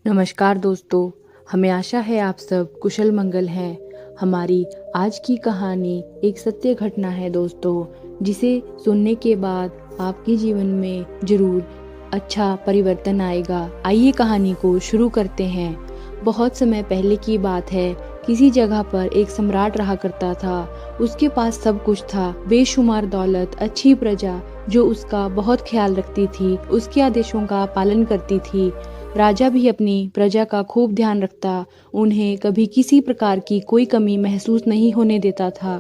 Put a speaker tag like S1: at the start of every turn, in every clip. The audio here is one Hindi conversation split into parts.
S1: नमस्कार दोस्तों, हमें आशा है आप सब कुशल मंगल हैं। हमारी आज की कहानी एक सत्य घटना है दोस्तों, जिसे सुनने के बाद आपके जीवन में ज़रूर अच्छा परिवर्तन आएगा। आइए कहानी को शुरू करते हैं। बहुत समय पहले की बात है, किसी जगह पर एक सम्राट रहा करता था। उसके पास सब कुछ था, बेशुमार दौलत, अच्छी प्रजा जो उसका बहुत ख्याल रखती थी, उसके आदेशों का पालन करती थी। राजा भी अपनी प्रजा का खूब ध्यान रखता, उन्हें कभी किसी प्रकार की कोई कमी महसूस नहीं होने देता था।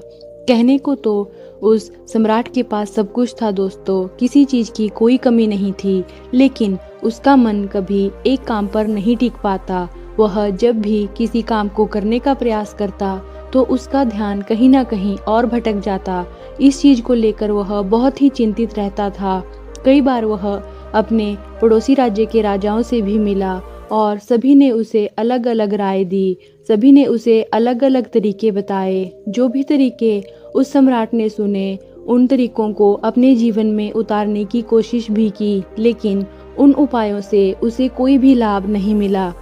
S1: कहने को तो उस सम्राट के पास सब कुछ था दोस्तों, किसी चीज की कोई कमी नहीं थी, लेकिन उसका मन कभी एक काम पर नहीं टिक पाता। वह जब भी किसी काम को करने का प्रयास करता तो उसका ध्यान कहीं ना कहीं और भटक जाता। इस चीज को लेकर वह बहुत ही चिंतित रहता था। कई बार वह अपने पड़ोसी राज्य के राजाओं से भी मिला और सभी ने उसे अलग अलग राय दी। सभी ने उसे अलग अलग तरीके बताए। जो भी तरीके उस सम्राट ने सुने, उन तरीकों को अपने जीवन में उतारने की कोशिश भी की, लेकिन उन उपायों से उसे कोई भी लाभ नहीं मिला,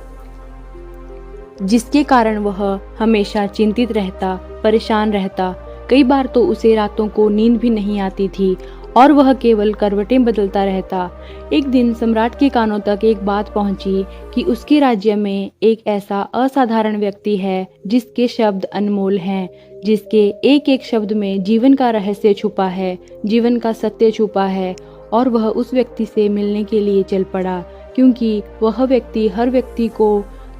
S1: जिसके कारण वह हमेशा चिंतित रहता, परेशान रहता। कई बार तो उसे रातों को नींद भी नहीं आती थी और वह केवल करवटें बदलता रहता। एक दिन सम्राट के कानों तक एक बात पहुंची कि उसके राज्य में एक ऐसा असाधारण व्यक्ति है जिसके शब्द अनमोल हैं, जिसके एक एक शब्द में जीवन का रहस्य छुपा है, जीवन का सत्य छुपा है। और वह उस व्यक्ति से मिलने के लिए चल पड़ा, क्योंकि वह व्यक्ति हर व्यक्ति को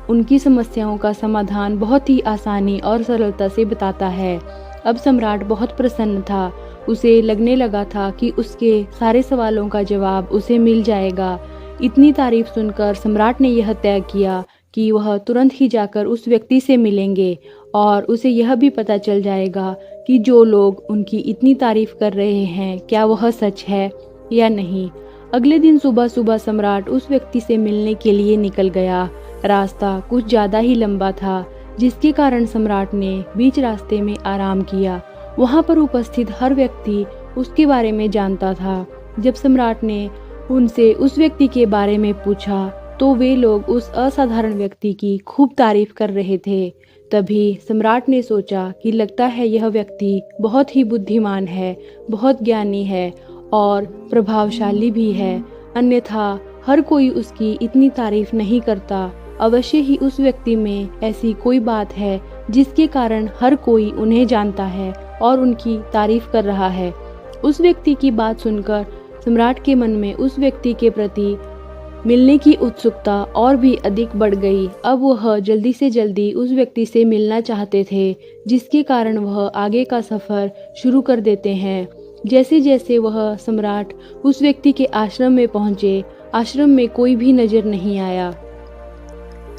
S1: उनकी समस्याओं का समाधान बहुत ही आसानी और सरलता से बताता है। अब सम्राट बहुत प्रसन्न था। उसे लगने लगा था कि उसके सारे सवालों का जवाब उसे मिल जाएगा। इतनी तारीफ सुनकर सम्राट ने यह तय किया कि वह तुरंत ही जाकर उस व्यक्ति से मिलेंगे और उसे यह भी पता चल जाएगा कि जो लोग उनकी इतनी तारीफ कर रहे हैं, क्या वह सच है या नहीं। अगले दिन सुबह सुबह सम्राट उस व्यक्ति से मिलने के लिए निकल गया। रास्ता कुछ ज्यादा ही लंबा था, जिसके कारण सम्राट ने बीच रास्ते में आराम किया। वहां पर उपस्थित हर व्यक्ति उसके बारे में जानता था। जब सम्राट ने उनसे उस व्यक्ति के बारे में पूछा तो वे लोग उस असाधारण व्यक्ति की खूब तारीफ कर रहे थे। तभी सम्राट ने सोचा कि लगता है यह व्यक्ति बहुत ही बुद्धिमान है, बहुत ज्ञानी है और प्रभावशाली भी है, अन्यथा हर कोई उसकी इतनी तारीफ नहीं करता। अवश्य ही उस व्यक्ति में ऐसी कोई बात है जिसके कारण हर कोई उन्हें जानता है और उनकी तारीफ कर रहा है। उस व्यक्ति की बात सुनकर सम्राट के मन में उस व्यक्ति के प्रति मिलने की उत्सुकता और भी अधिक बढ़ गई। अब वह जल्दी से जल्दी उस व्यक्ति से मिलना चाहते थे, जिसके कारण वह आगे का सफर शुरू कर देते हैं। जैसे जैसे वह सम्राट उस व्यक्ति के आश्रम में पहुंचे, आश्रम में कोई भी नजर नहीं आया।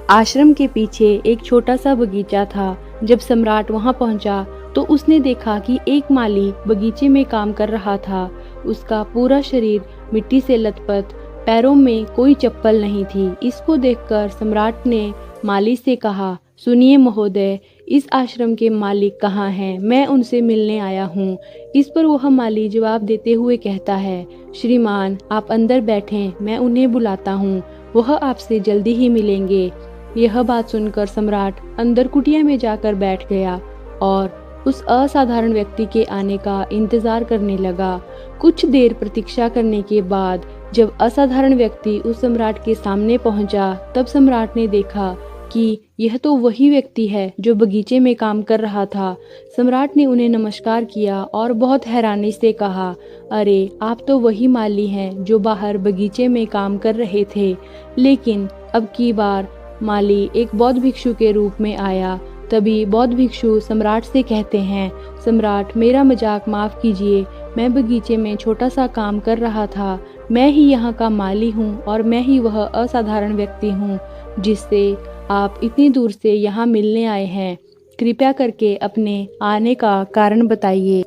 S1: आश्रम के पीछे एक छोटा सा बगीचा था। जब सम्राट वहां पहुंचा तो उसने देखा कि एक माली बगीचे में काम कर रहा था। उसका पूरा शरीर मिट्टी से लथपथ, पैरों में कोई चप्पल नहीं थी। इसको देखकर सम्राट ने माली से कहा, सुनिए महोदय, इस आश्रम के मालिक कहाँ हैं? मैं उनसे मिलने आया हूँ। इस पर वह माली जवाब देते हुए कहता है, श्रीमान आप अंदर बैठें, मैं उन्हें बुलाता हूँ, वह आपसे जल्दी ही मिलेंगे। यह बात सुनकर सम्राट अंदर कुटिया में जाकर बैठ गया और उस असाधारण व्यक्ति के आने का इंतजार करने लगा। कुछ देर प्रतीक्षा करने के बाद जब असाधारण व्यक्ति उस सम्राट के सामने पहुंचा, तब सम्राट ने देखा कि यह तो वही व्यक्ति है जो बगीचे में काम कर रहा था। सम्राट ने उन्हें नमस्कार किया और बहुत हैरानी से कहा, अरे आप तो वही माली हैं जो बाहर बगीचे में काम कर रहे थे। लेकिन अब की बार माली एक बौद्ध भिक्षु के रूप में आया। तभी बौद्ध भिक्षु सम्राट से कहते हैं, सम्राट मेरा मजाक माफ कीजिए, मैं बगीचे में छोटा सा काम कर रहा था। मैं ही यहाँ का माली हूँ और मैं ही वह असाधारण व्यक्ति हूँ जिससे आप इतनी दूर से यहाँ मिलने आए हैं। कृपया करके अपने आने का कारण बताइए।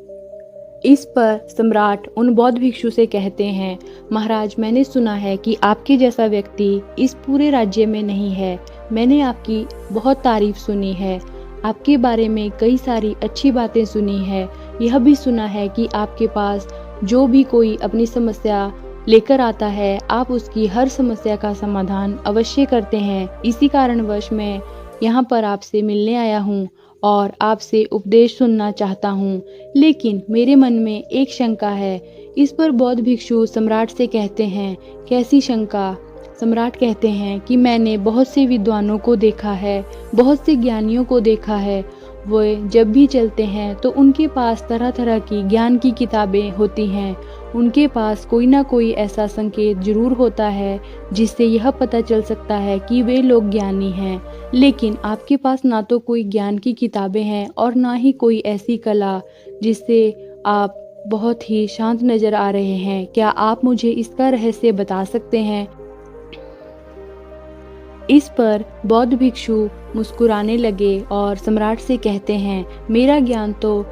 S1: इस पर सम्राट उन बौद्ध भिक्षु से कहते हैं, महाराज मैंने सुना है कि आपके जैसा व्यक्ति इस पूरे राज्य में नहीं है। मैंने आपकी बहुत तारीफ सुनी है, आपके बारे में कई सारी अच्छी बातें सुनी है। यह भी सुना है कि आपके पास जो भी कोई अपनी समस्या लेकर आता है, आप उसकी हर समस्या का समाधान अवश्य करते हैं। इसी कारणवश मैं यहाँ पर आपसे मिलने आया हूँ और आपसे उपदेश सुनना चाहता हूँ। लेकिन मेरे मन में एक शंका है। इस पर बौद्ध भिक्षु सम्राट से कहते हैं, कैसी शंका? सम्राट कहते हैं कि मैंने बहुत से विद्वानों को देखा है, बहुत से ज्ञानियों को देखा है। वे जब भी चलते हैं तो उनके पास तरह तरह की ज्ञान की किताबें होती हैं। उनके पास कोई ना कोई ऐसा संकेत जरूर होता है जिससे यह पता चल सकता है कि वे लोग ज्ञानी हैं। लेकिन आपके पास ना तो कोई ज्ञान की किताबें हैं और ना ही कोई ऐसी कला जिससे आप बहुत ही शांत नजर आ रहे हैं। क्या आप मुझे इसका रहस्य बता सकते हैं? इस पर बौद्ध भिक्षु मुस्कुराने लगे और सम्राट से कहते हैं, मेरा ज्ञान तो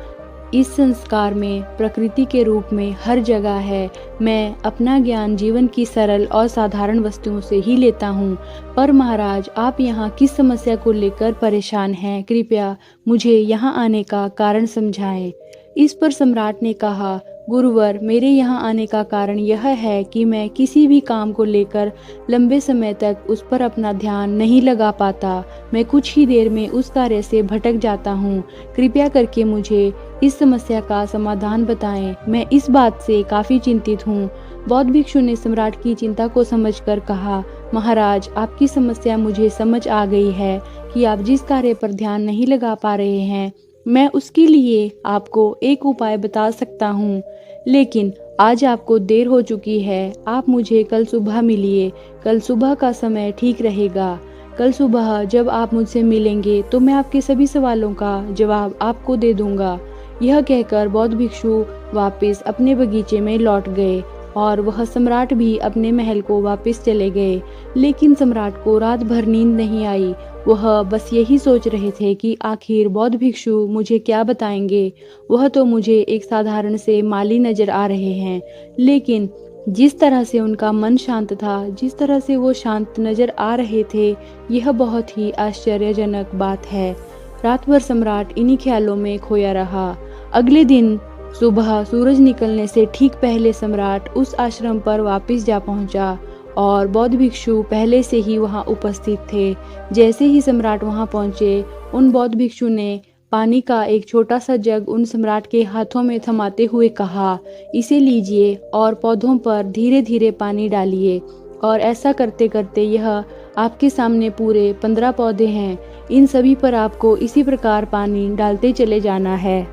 S1: इस संस्कार में प्रकृति के रूप में हर जगह है। मैं अपना ज्ञान जीवन की सरल और साधारण वस्तुओं से ही लेता हूँ। पर महाराज, आप यहाँ किस समस्या को लेकर परेशान हैं? कृपया मुझे यहाँ आने का कारण समझाएं। इस पर सम्राट ने कहा, गुरुवर, मेरे यहाँ आने का कारण यह है कि मैं किसी भी काम को लेकर लंबे समय तक उस पर अपना ध्यान नहीं लगा पाता। मैं कुछ ही देर में उस कार्य से भटक जाता हूँ। कृपया करके मुझे इस समस्या का समाधान बताएं। मैं इस बात से काफी चिंतित हूँ। बौद्ध भिक्षु ने सम्राट की चिंता को समझकर कहा, महाराज, आपकी समस्या मुझे समझ आ गई है कि आप जिस कार्य पर ध्यान नहीं लगा पा रहे हैं, मैं उसके लिए आपको एक उपाय बता सकता हूँ। लेकिन आज आपको देर हो चुकी है। आप मुझे कल सुबह मिलिए। कल सुबह का समय ठीक रहेगा। कल सुबह जब आप मुझसे मिलेंगे तो मैं आपके सभी सवालों का जवाब आपको दे दूंगा। यह कहकर बौद्ध भिक्षु वापस अपने बगीचे में लौट गए और वह सम्राट भी अपने महल को वापस चले गए। लेकिन सम्राट को रात भर नींद नहीं आई। वह बस यही सोच रहे थे कि आखिर बौद्ध भिक्षु मुझे क्या बताएंगे। वह तो मुझे एक साधारण से माली नजर आ रहे हैं, लेकिन जिस तरह से उनका मन शांत था, जिस तरह से वो शांत नजर आ रहे थे, यह बहुत ही आश्चर्यजनक बात है। रात भर सम्राट इन्हीं ख्यालों में खोया रहा। अगले दिन सुबह सूरज निकलने से ठीक पहले सम्राट उस आश्रम पर वापस जा पहुंचा और बौद्ध भिक्षु पहले से ही वहां उपस्थित थे। जैसे ही सम्राट वहां पहुंचे, उन बौद्ध भिक्षु ने पानी का एक छोटा सा जग उन सम्राट के हाथों में थमाते हुए कहा, इसे लीजिए और पौधों पर धीरे धीरे पानी डालिए। और ऐसा करते करते यह आपके सामने पूरे 15 पौधे हैं। इन सभी पर आपको इसी प्रकार पानी डालते चले जाना है।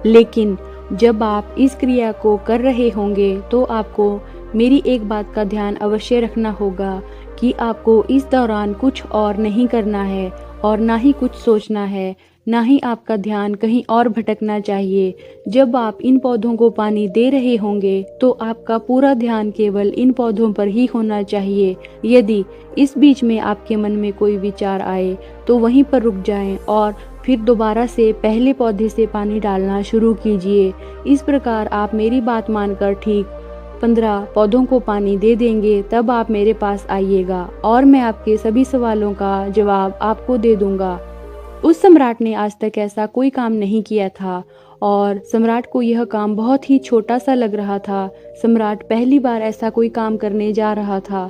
S1: लेकिन जब आप इस क्रिया को कर रहे होंगे तो आपको मेरी एक बात का ध्यान अवश्य रखना होगा कि आपको इस दौरान कुछ और नहीं करना है और ना ही कुछ सोचना है, ना ही आपका ध्यान कहीं और भटकना चाहिए। जब आप इन पौधों को पानी दे रहे होंगे तो आपका पूरा ध्यान केवल इन पौधों पर ही होना चाहिए। यदि इस बीच में आपके मन में कोई विचार आए तो वहीं पर रुक जाएं और फिर दोबारा से पहले पौधे से पानी डालना शुरू कीजिए। इस प्रकार आप मेरी बात मानकर ठीक 15 पौधों को पानी दे देंगे। तब आप मेरे पास आइएगा और मैं आपके सभी सवालों का जवाब आपको दे दूंगा। उस सम्राट ने आज तक ऐसा कोई काम नहीं किया था और सम्राट को यह काम बहुत ही छोटा सा लग रहा था। सम्राट पहली बार ऐसा कोई काम करने जा रहा था।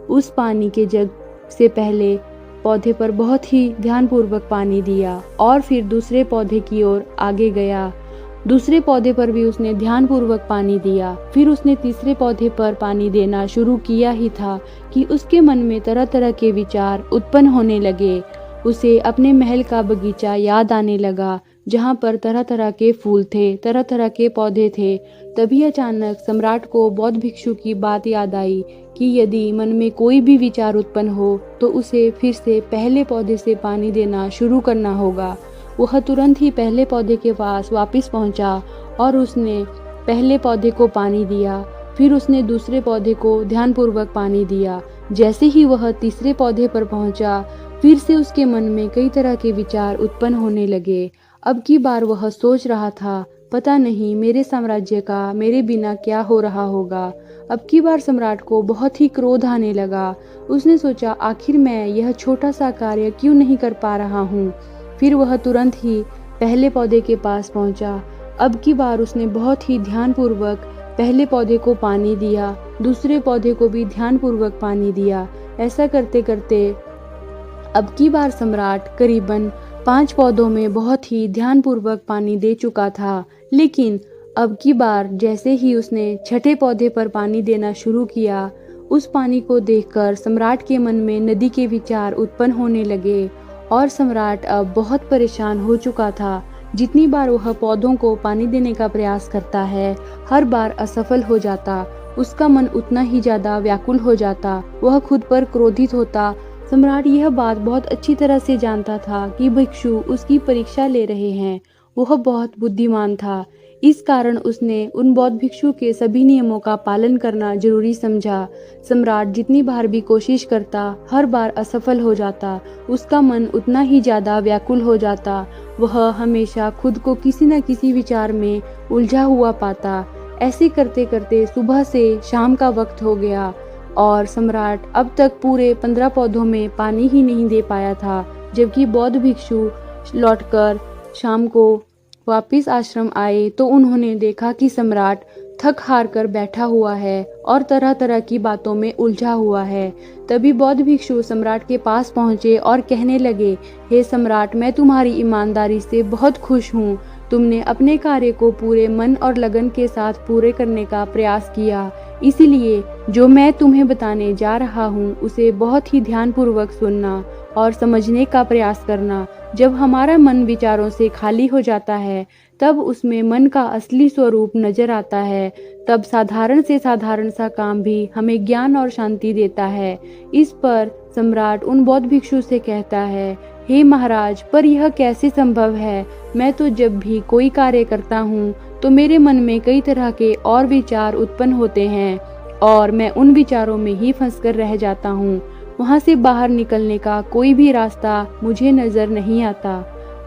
S1: उस पानी के जग से पहले पौधे पर बहुत ही ध्यानपूर्वक पानी दिया और फिर दूसरे पौधे की ओर आगे गया। दूसरे पौधे पर भी उसने ध्यानपूर्वक पानी दिया। फिर उसने तीसरे पौधे पर पानी देना शुरू किया ही था कि उसके मन में तरह तरह के विचार उत्पन्न होने लगे। उसे अपने महल का बगीचा याद आने लगा, जहाँ पर तरह तरह के फूल थे, तरह तरह के पौधे थे। तभी अचानक सम्राट को बौद्ध भिक्षु की बात याद आई कि यदि मन में कोई भी विचार उत्पन्न हो तो उसे फिर से पहले पौधे से पानी देना शुरू करना होगा। वह तुरंत ही पहले पौधे के पास वापस पहुंचा और उसने पहले पौधे को पानी दिया। फिर उसने दूसरे पौधे को ध्यानपूर्वक पानी दिया। जैसे ही वह तीसरे पौधे पर पहुंचा, फिर से उसके मन में कई तरह के विचार उत्पन्न होने लगे। अब की बार वह सोच रहा था, पता नहीं मेरे साम्राज्य का मेरे बिना क्या हो रहा होगा। अब की बार सम्राट को बहुत ही क्रोध आने लगा। उसने सोचा, आखिर मैं यह छोटा सा कार्य क्यों नहीं कर पा रहा हूँ। फिर वह तुरंत ही पहले पौधे के पास पहुंचा। अब की बार उसने बहुत ही ध्यानपूर्वक पहले पौधे को पानी दिया, दूसरे पौधे को भी ध्यानपूर्वक पानी दिया। ऐसा करते करते अब की बार सम्राट करीबन 5 पौधों में बहुत ही ध्यानपूर्वक पानी दे चुका था। लेकिन अब की बार जैसे ही उसने छठे पौधे पर पानी देना शुरू किया, उस पानी को देखकर सम्राट के मन में नदी के विचार उत्पन्न होने लगे और सम्राट अब बहुत परेशान हो चुका था। जितनी बार वह पौधों को पानी देने का प्रयास करता है, हर बार असफल हो जाता। उसका मन उतना ही ज्यादा व्याकुल हो जाता, वह खुद पर क्रोधित होता। सम्राट यह बात बहुत अच्छी तरह से जानता था कि भिक्षु उसकी परीक्षा ले रहे हैं। वह बहुत बुद्धिमान था, इस कारण उसने उन बौद्ध भिक्षु के सभी नियमों का पालन करना जरूरी समझा। सम्राट जितनी बार भी कोशिश करता, हर बार असफल हो जाता। उसका मन उतना ही ज्यादा व्याकुल हो जाता। वह हमेशा खुद को किसी न किसी विचार में उलझा हुआ पाता। ऐसे करते करते सुबह से शाम का वक्त हो गया और सम्राट अब तक पूरे 15 पौधों में पानी ही नहीं दे पाया था। जबकि बौद्ध भिक्षु लौटकर शाम को वापिस आश्रम आए तो उन्होंने देखा कि सम्राट थक हार कर बैठा हुआ है और तरह तरह की बातों में उलझा हुआ है। तभी बौद्ध भिक्षु सम्राट के पास पहुंचे और कहने लगे, हे सम्राट, मैं तुम्हारी ईमानदारी से बहुत खुश हूँ। तुमने अपने कार्य को पूरे मन और लगन के साथ पूरे करने का प्रयास किया, इसीलिए जो मैं तुम्हें बताने जा रहा हूँ उसे बहुत ही ध्यानपूर्वक सुनना और समझने का प्रयास करना। जब हमारा मन विचारों से खाली हो जाता है, तब उसमें मन का असली स्वरूप नजर आता है। तब साधारण से साधारण सा काम भी हमें ज्ञान और शांति देता है। इस पर सम्राट उन बौद्ध भिक्षु से कहता है, हे महाराज, पर यह कैसे संभव है? मैं तो जब भी कोई कार्य करता हूँ तो मेरे मन में कई तरह के और विचार उत्पन्न होते हैं और मैं उन विचारों में ही फंसकर रह जाता हूँ। वहाँ से बाहर निकलने का कोई भी रास्ता मुझे नजर नहीं आता।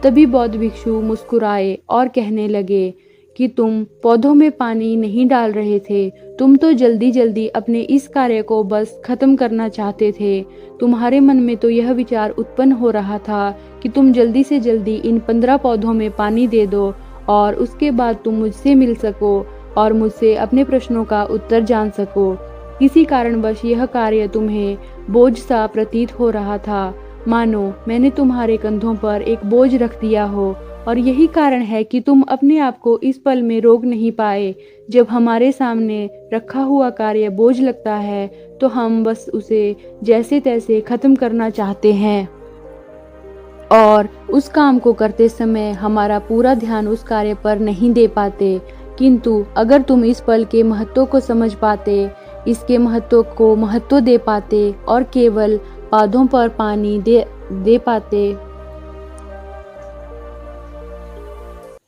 S1: तभी बौद्ध भिक्षु मुस्कुराए और कहने लगे कि तुम पौधों में पानी नहीं डाल रहे थे, तुम तो जल्दी जल्दी अपने इस कार्य को बस खत्म करना चाहते थे। तुम्हारे मन में तो यह विचार उत्पन्न हो रहा था कि तुम जल्दी से जल्दी इन 15 पौधों में पानी दे दो और उसके बाद तुम मुझसे मिल सको और मुझसे अपने प्रश्नों का उत्तर जान सको। किसी कारणवश यह कार्य तुम्हें बोझ सा प्रतीत हो रहा था, मानो मैंने तुम्हारे कंधों पर एक बोझ रख दिया हो, और यही कारण है कि तुम अपने आप को इस पल में रोक नहीं पाए। जब हमारे सामने रखा हुआ कार्य बोझ लगता है तो हम बस उसे जैसे तैसे खत्म करना चाहते हैं और उस काम को करते समय हमारा पूरा ध्यान उस कार्य पर नहीं दे पाते। किंतु अगर तुम इस पल के महत्व को समझ पाते, इसके महत्व को महत्व दे पाते और केवल पौधों पर पानी दे पाते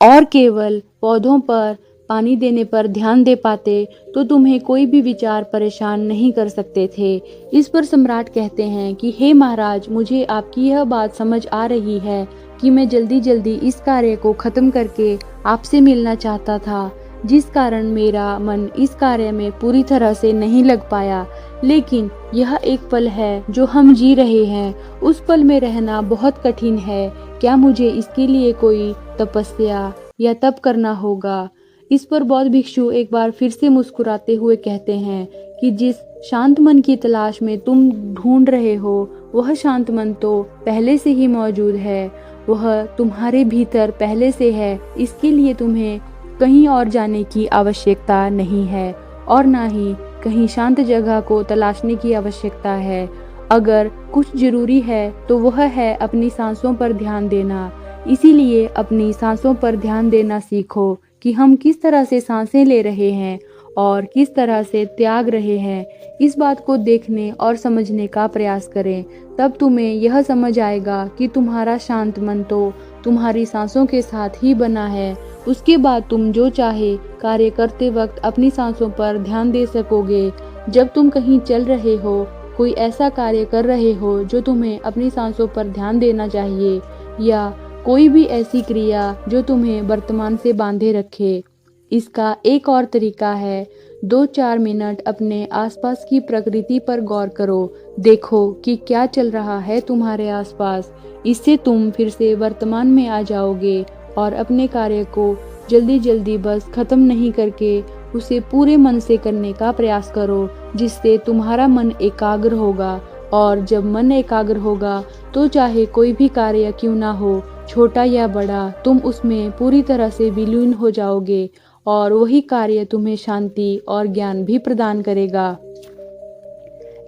S1: और केवल पौधों पर पानी देने पर ध्यान दे पाते, तो तुम्हें कोई भी विचार परेशान नहीं कर सकते थे। इस पर सम्राट कहते हैं कि हे महाराज, मुझे आपकी यह बात समझ आ रही है कि मैं जल्दी जल्दी इस कार्य को खत्म करके आपसे मिलना चाहता था, जिस कारण मेरा मन इस कार्य में पूरी तरह से नहीं लग पाया। लेकिन यह एक पल है जो हम जी रहे हैं, उस पल में रहना बहुत कठिन है। क्या मुझे इसके लिए कोई तपस्या या तप करना होगा? इस पर बौद्ध भिक्षु एक बार फिर से मुस्कुराते हुए कहते हैं कि जिस शांत मन की तलाश में तुम ढूंढ रहे हो, वह शांत मन तो पहले से ही मौजूद है, वह तुम्हारे भीतर पहले से है। इसके लिए तुम्हें कहीं और जाने की आवश्यकता नहीं है और ना ही कहीं शांत जगह को तलाशने की आवश्यकता है। अगर कुछ जरूरी है तो वह है अपनी सांसों पर ध्यान देना। इसीलिए अपनी सांसों पर ध्यान देना सीखो कि हम किस तरह से सांसें ले रहे हैं और किस तरह से त्याग रहे हैं। इस बात को देखने और समझने का प्रयास करें, तब तुम्हें यह समझ आएगा कि तुम्हारा शांत मन तो तुम्हारी सांसों के साथ ही बना है। उसके बाद तुम जो चाहे कार्य करते वक्त अपनी सांसों पर ध्यान दे सकोगे। जब तुम कहीं चल रहे हो, कोई ऐसा कार्य कर रहे हो जो तुम्हें अपनी सांसों पर ध्यान देना चाहिए, या कोई भी ऐसी क्रिया जो तुम्हें वर्तमान से बांधे रखे। इसका एक और तरीका है, 2-4 मिनट अपने आसपास की प्रकृति पर गौर करो। देखो कि क्या चल रहा है तुम्हारे आसपास। इससे तुम फिर से वर्तमान में आ जाओगे और अपने कार्य को जल्दी जल्दी बस खत्म नहीं करके उसे पूरे मन से करने का प्रयास करो, जिससे तुम्हारा मन एकाग्र होगा। और जब मन एकाग्र होगा तो चाहे कोई भी कार्य क्यों ना हो, छोटा या बड़ा, तुम उसमें पूरी तरह से विलीन हो जाओगे और वही कार्य तुम्हें शांति और ज्ञान भी प्रदान करेगा।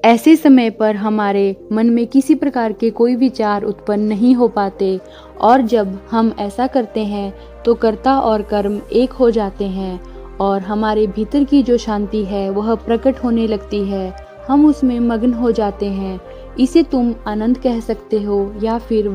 S1: ऐसे समय पर हमारे मन में किसी प्रकार के कोई विचार उत्पन्न नहीं हो पाते, और जब हम ऐसा करते हैं तो कर्ता और कर्म एक हो जाते हैं और हमारे भीतर की जो शांति है वह प्रकट होने लगती है। हम उसमें मग्न हो जाते हैं। इसे तुम आनंद कह सकते हो या फिर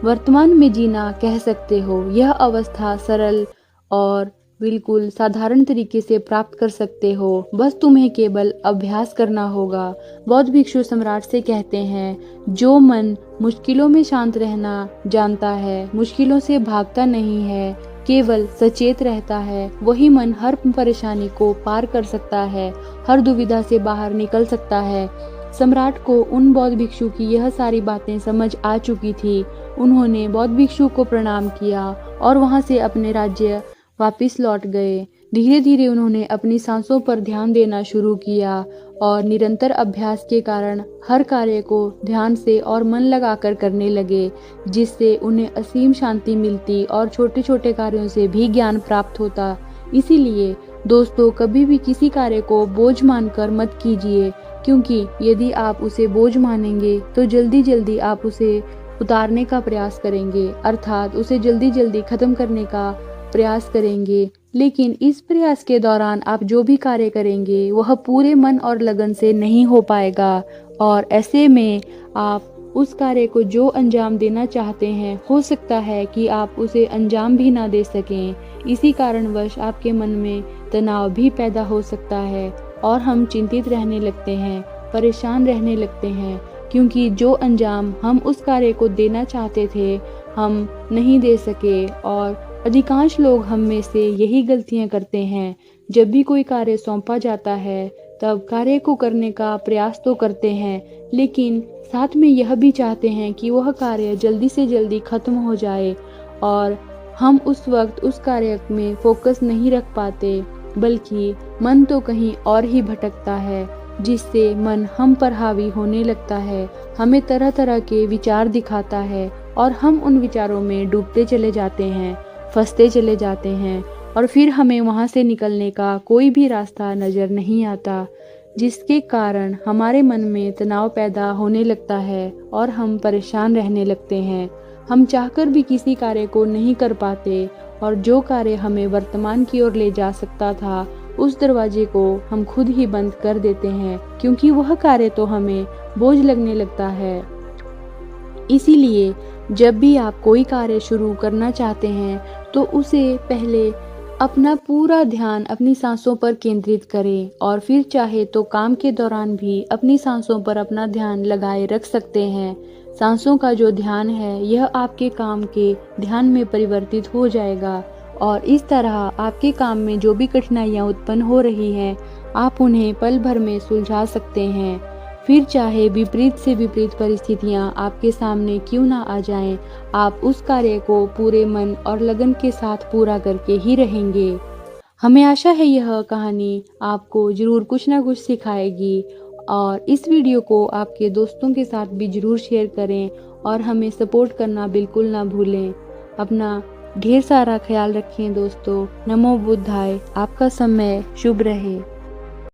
S1: वर्तमान में जीना कह सकते हो। यह अवस्था सरल और बिल्कुल साधारण तरीके से प्राप्त कर सकते हो, बस तुम्हें केवल अभ्यास करना होगा। बौद्ध भिक्षु सम्राट से कहते हैं, जो मन मुश्किलों में शांत रहना जानता है, मुश्किलों से भागता नहीं है, केवल सचेत रहता है, वही मन हर परेशानी को पार कर सकता है, हर दुविधा से बाहर निकल सकता है। सम्राट को उन बौद्ध भिक्षु की यह सारी बातें समझ आ चुकी थी। उन्होंने बौद्ध भिक्षु को प्रणाम किया और वहां से अपने राज्य वापस लौट गए। धीरे धीरे उन्होंने अपनी सांसों पर ध्यान देना शुरू किया और निरंतर अभ्यास के कारण हर कार्य को ध्यान से और मन लगाकर करने लगे, जिससे उन्हें असीम शांति मिलती और छोटे छोटे कार्यों से भी ज्ञान प्राप्त होता। इसीलिए दोस्तों, कभी भी किसी कार्य को बोझ मानकर मत कीजिए, क्योंकि यदि आप उसे बोझ मानेंगे तो जल्दी जल्दी आप उसे उतारने का प्रयास करेंगे, अर्थात उसे जल्दी जल्दी खत्म करने का प्रयास करेंगे। लेकिन इस प्रयास के दौरान आप जो भी कार्य करेंगे वह पूरे मन और लगन से नहीं हो पाएगा, और ऐसे में आप उस कार्य को जो अंजाम देना चाहते हैं, हो सकता है कि आप उसे अंजाम भी ना दे सकें। इसी कारणवश आपके मन में तनाव भी पैदा हो सकता है और हम चिंतित रहने लगते हैं, परेशान रहने लगते हैं, क्योंकि जो अंजाम हम उस कार्य को देना चाहते थे हम नहीं दे सके। और अधिकांश लोग हम में से यही गलतियां करते हैं। जब भी कोई कार्य सौंपा जाता है तब कार्य को करने का प्रयास तो करते हैं, लेकिन साथ में यह भी चाहते हैं कि वह कार्य जल्दी से जल्दी खत्म हो जाए, और हम उस वक्त उस कार्य में फोकस नहीं रख पाते, बल्कि मन तो कहीं और ही भटकता है, जिससे मन हम पर हावी होने लगता है, हमें तरह तरह के विचार दिखाता है और हम उन विचारों में डूबते चले जाते हैं, फंसते चले जाते हैं, और फिर हमें वहां से निकलने का कोई भी रास्ता नजर नहीं आता, जिसके कारण हमारे मन में तनाव पैदा होने लगता है और हम परेशान रहने लगते हैं। हम चाहकर भी किसी कार्य को नहीं कर पाते, और जो कार्य हमें वर्तमान की ओर ले जा सकता था उस दरवाजे को हम खुद ही बंद कर देते हैं, क्योंकि वह कार्य तो हमें बोझ लगने लगता है। इसीलिए जब भी आप कोई कार्य शुरू करना चाहते हैं तो उसे पहले अपना पूरा ध्यान अपनी सांसों पर केंद्रित करें, और फिर चाहे तो काम के दौरान भी अपनी सांसों पर अपना ध्यान लगाए रख सकते हैं। सांसों का जो ध्यान है यह आपके काम के ध्यान में परिवर्तित हो जाएगा, और इस तरह आपके काम में जो भी कठिनाइयाँ उत्पन्न हो रही हैं आप उन्हें पल भर में सुलझा सकते हैं। फिर चाहे विपरीत से विपरीत परिस्थितियां आपके सामने क्यों ना आ जाएं, आप उस कार्य को पूरे मन और लगन के साथ पूरा करके ही रहेंगे। हमें आशा है यह कहानी आपको जरूर कुछ ना कुछ सिखाएगी, और इस वीडियो को आपके दोस्तों के साथ भी जरूर शेयर करें और हमें सपोर्ट करना बिल्कुल ना भूलें। अपना ढेर सारा ख्याल रखें दोस्तों। नमो बुद्धाय। आपका समय शुभ रहे।